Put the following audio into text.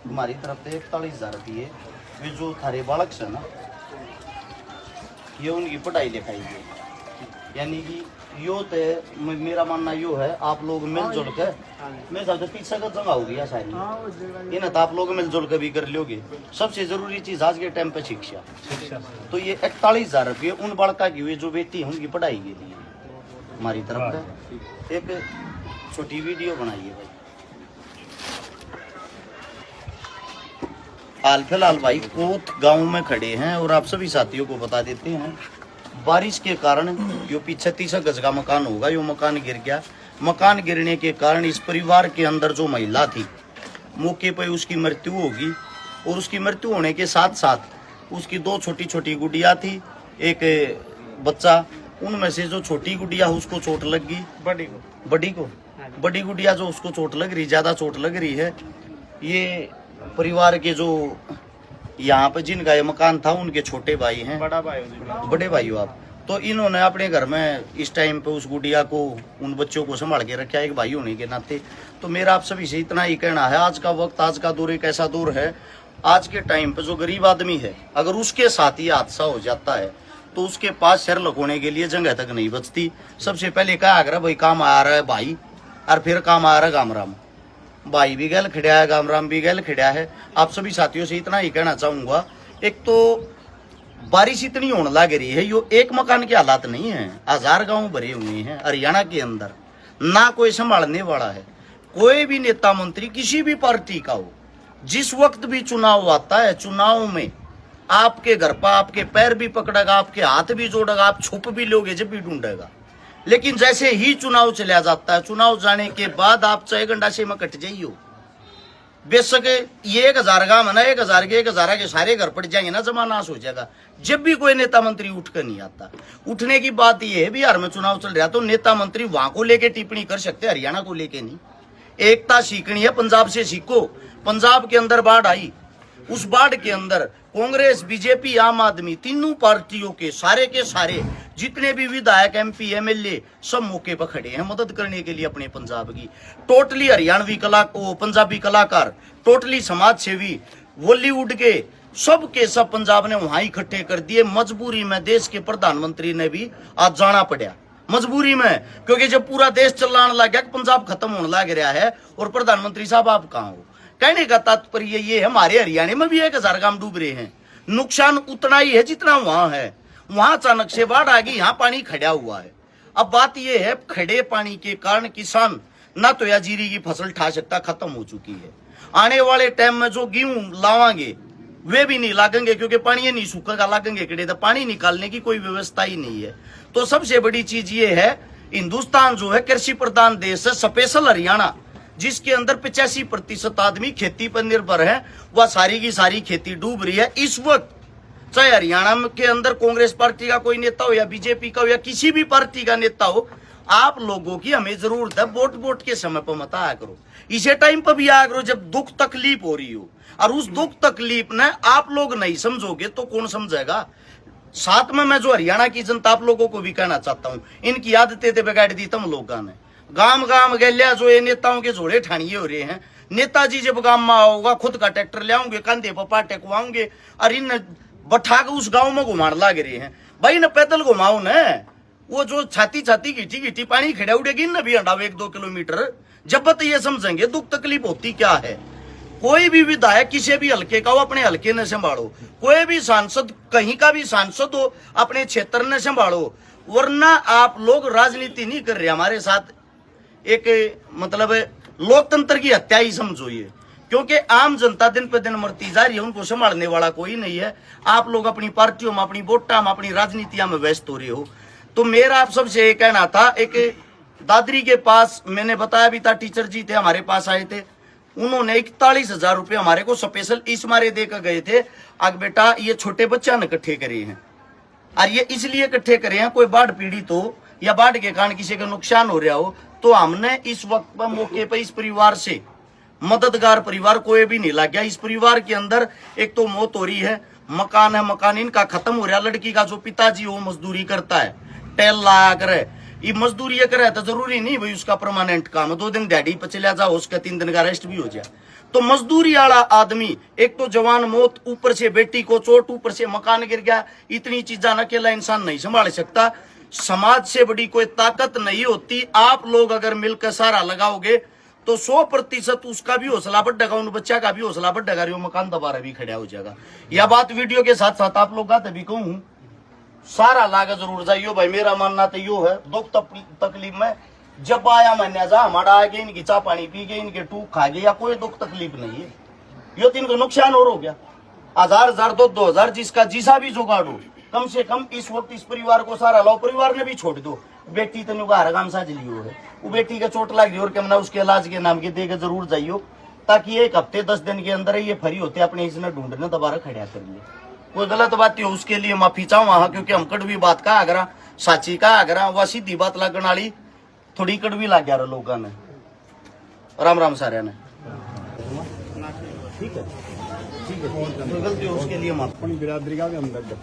तुम्हारी तरफ से 41,000 रुपये। ये जो थारे बालक से ना, ये उनकी पढ़ाई लिखाई है, यानी कि यो तो मेरा मानना यो है, आप लोग मिलजुल कर, मेरे साथ पीछे का जगह होगी या सारी, ये ना तो आप लोग मिलजुल कर भी कर लोगे। सबसे जरूरी चीज आज के टाइम पे शिक्षा। तो ये 41,000 रुपये उन बालका की हुई जो बेटी है उनकी पढ़ाई के लिए हमारी तरफ से एक छोटी वीडियो बनाइए भाई। हाल फिलहाल भाई कोत गांव में खड़े हैं और आप सभी साथियों को बता देते हैं, बारिश के कारण यो पीछे 30 गज का मकान होगा, यो मकान गिर गया। मकान गिरने के कारण इस परिवार के अंदर जो महिला थी मौके पर उसकी मृत्यु होगी, और उसकी मृत्यु होने के साथ साथ उसकी 2 छोटी छोटी गुड़िया थी, एक बच्चा। उनमें से जो छोटी गुड़िया उसको चोट लग गई, बड़ी गुड़िया जो उसको चोट लग रही, ज्यादा चोट लग रही है। ये परिवार के जो यहाँ पे जिनका ये मकान था उनके छोटे भाई हैं, बड़े भाई हो आप। तो इन्होंने अपने घर में इस टाइम पे उस गुड़िया को, उन बच्चों को संभाल के रखा एक भाई होने के नाते। तो मेरा आप सभी से इतना ही कहना है, आज का वक्त, आज का दौर एक ऐसा दौर है, आज के टाइम पे जो गरीब आदमी है अगर उसके साथ ये हादसा हो जाता है तो उसके पास सिर लगोने के लिए जगह तक नहीं बचती। सबसे पहले क्या आग्रह भाई, काम आ रहा है भाई, और फिर काम आ रहा है गामराम, भाई भी गल खड़ा है, गामराम भी गल खड़ा है। आप सभी साथियों से इतना ही कहना चाहूंगा, एक तो बारिश इतनी होने लग रही है, यो एक मकान के हालात नहीं है, 1000 गांव भरे हुए हैं हरियाणा के अंदर, ना कोई संभालने वाला है। कोई भी नेता मंत्री किसी भी पार्टी का हो, जिस वक्त भी चुनाव आता है, चुनाव में आपके घर पर आपके पैर भी पकड़ेगा, आपके हाथ भी जोड़ेगा, आप छुप भी लोगे, जब भी ढूंढेगा। लेकिन जैसे ही चुनाव चला जाता है, चुनाव जाने के बाद आप 6 गंडासे में कट जाइयो, बेशक ये 1000 गांव है ना, 1000 के सारे घर पड़ जाएंगे ना, जमा नाश हो जाएगा। जब भी कोई नेता मंत्री उठ कर नहीं आता, उठने की बात ये है, बिहार में चुनाव चल रहा तो नेता मंत्री वहां को लेके टिप्पणी कर सकते, हरियाणा को लेके नहीं। एकता सीखनी है, पंजाब से सीखो। पंजाब के अंदर बाढ़ आई, उस बाढ़ के अंदर कांग्रेस, बीजेपी, आम आदमी, तीनों पार्टियों के सारे जितने भी विधायक, एमपी, एमएलए सब मौके पर खड़े हैं मदद करने के लिए अपने पंजाब की। टोटली हरियाणवी पंजाबी कलाकार, टोटली समाज सेवी, बॉलीवुड के सब पंजाब ने वहां इकट्ठे कर दिए। मजबूरी में देश के प्रधानमंत्री ने भी आज जाना पड़ा, मजबूरी में, क्योंकि जब पूरा देश चलाने लग गया, पंजाब खत्म होने लग रहा है, और प्रधानमंत्री साहब आप कहाँ हो। कहने का तात्पर्य ये है, हमारे हरियाणा में भी 1000 गांव डूब रहे हैं, नुकसान उतना ही है जितना वहां है। वहां अचानक से बाढ़ आ गई, यहाँ पानी खड़ा हुआ है। अब बात यह है, खड़े पानी के कारण किसान ना तो या जीरी की फसल ठा सकता, खत्म हो चुकी है। आने वाले टाइम में जो गेहूं लावांगे वे भी नहीं लागेंगे, क्योंकि पानी नहीं सूखेगा, लागेंगे किड़े, तो पानी निकालने की कोई व्यवस्था ही नहीं है। तो सबसे बड़ी चीज ये है, हिंदुस्तान जो है कृषि प्रधान देश है, स्पेशल हरियाणा, जिसके अंदर 85% आदमी खेती पर निर्भर है, वह सारी की सारी खेती डूब रही है इस वक्त। चाहे हरियाणा के अंदर कांग्रेस पार्टी का कोई नेता हो, या बीजेपी का हो, या किसी भी पार्टी का नेता हो, आप लोगों की हमें जरूरत है, वोट के समय पर मत आया करो, इसे टाइम पर भी आया करो जब दुख तकलीफ हो रही हो। और उस दुख तकलीफ ने आप लोग नहीं समझोगे तो कौन समझेगा। साथ में मैं जो हरियाणा की जनता आप लोगों को भी कहना चाहता हूँ, इनकी आदतें तो बिगाड़ दी तुम लोगों ने। गांव गलिया जो ये नेताओं के जोड़े ठानिए हो रहे हैं, नेताजी जब गांव में आओगा खुद का ट्रैक्टर ले आऊंगे, कंधे पर पाटे को आऊंगे, और इन बैठा के उस गांव में घुमाने लग रहे हैं। भाई न पैदल घुमाओ न, वो जो छाती घिटी पानी खड़ा उड़ेगी न भी हटाओ 1-2 किलोमीटर, जब तक ये समझेंगे दुख तकलीफ होती क्या है। कोई भी विधायक किसी भी हल्के का हो, अपने हल्के ने संभालो। कोई भी सांसद, कहीं का भी सांसद हो, अपने क्षेत्र ने संभालो, वरना आप लोग राजनीति नहीं कर रहे हमारे साथ, एक मतलब लोकतंत्र की हत्या ही समझो ये। क्योंकि आम जनता दिन पे दिन मरती जा रही है, उनको संभालने वाला कोई नहीं है। आप लोग अपनी पार्टियों में, अपनी वोटा में, अपनी राजनीतियां में व्यस्त हो रहे हो। तो मेरा आप सबसे ये कहना था, एक दादरी के पास मैंने बताया भी था, टीचर जी थे हमारे पास आए थे, उन्होंने 41,000 रुपये हमारे को स्पेशल इस मारे देकर गए थे। आग बेटा ये छोटे बच्चा ने इकट्ठे करे हैं, और ये इसलिए इकट्ठे करे हैं, कोई बाढ़ पीड़ित हो या बाढ़ के कारण किसी का नुकसान हो रहा हो, तो हमने इस वक्त पर मौके पर इस परिवार से, मददगार परिवार कोई भी नहीं लग गया। इस परिवार के अंदर एक तो मौत हो रही है, मकान है, मकान इनका खत्म हो रहा। लड़की का जो पिताजी वो मजदूरी करता है, टेल लाया करे, ये मजदूरी करे तो जरूरी नहीं भाई उसका परमानेंट काम है, 2 दिन दिहाड़ी पर चला जाओ, उसका 3 दिन का रेस्ट भी हो जाए। तो मजदूरी वाला आदमी, एक तो जवान मौत, ऊपर से बेटी को चोट, ऊपर से मकान गिर गया, इतनी चीजें अकेला इंसान नहीं संभाल सकता। समाज से बड़ी कोई ताकत नहीं होती। आप लोग अगर मिलकर सारा लगाओगे तो 100% उसका भी हौसला बढ़ेगा, उन बच्चा का भी हौसला बढ़ेगा, वो मकान दोबारा भी खड़ा हो जाएगा। यह बात वीडियो के साथ साथ आप लोग का तभी कहूं, सारा लागे जरूर जाइयो भाई। मेरा मानना तो यो है, दुख तकलीफ में जब आया मैंने जा हमारा आगे इनकी चाय पानी पी गए, इनके टूक खा गए, या कोई दुख तकलीफ नहीं है। यो तो इनको नुकसान और हो गया, 1000 2000 जिसका जिसा भी जुगाड़ हो, कम से कम इस वक्त इस परिवार को सारा लो, परिवार ने भी छोड़ दो। बेटी तनु का हरगाम साझ लियो है, वो बेटी का चोट लगी और क्या उसके इलाज के नाम के देकर जरूर जाइयो, ताकि 1 हफ्ते 10 दिन के अंदर ये फ्री होते अपने इसने ढूंढने दोबारा खड़ा कर लिए। कोई गलत बात हो उसके लिए माफी चाहूँ वहां, क्योंकि हम कड़वी बात का आगरा, साची का आगरा, वह सीधी बात लगने वाली थोड़ी कड़वी लग गया लोगों ने। राम राम सारे ने। ठीक है, ठीक है, कोई गलती हो उसके लिए माफ। बिरादरी का भी हमदर्द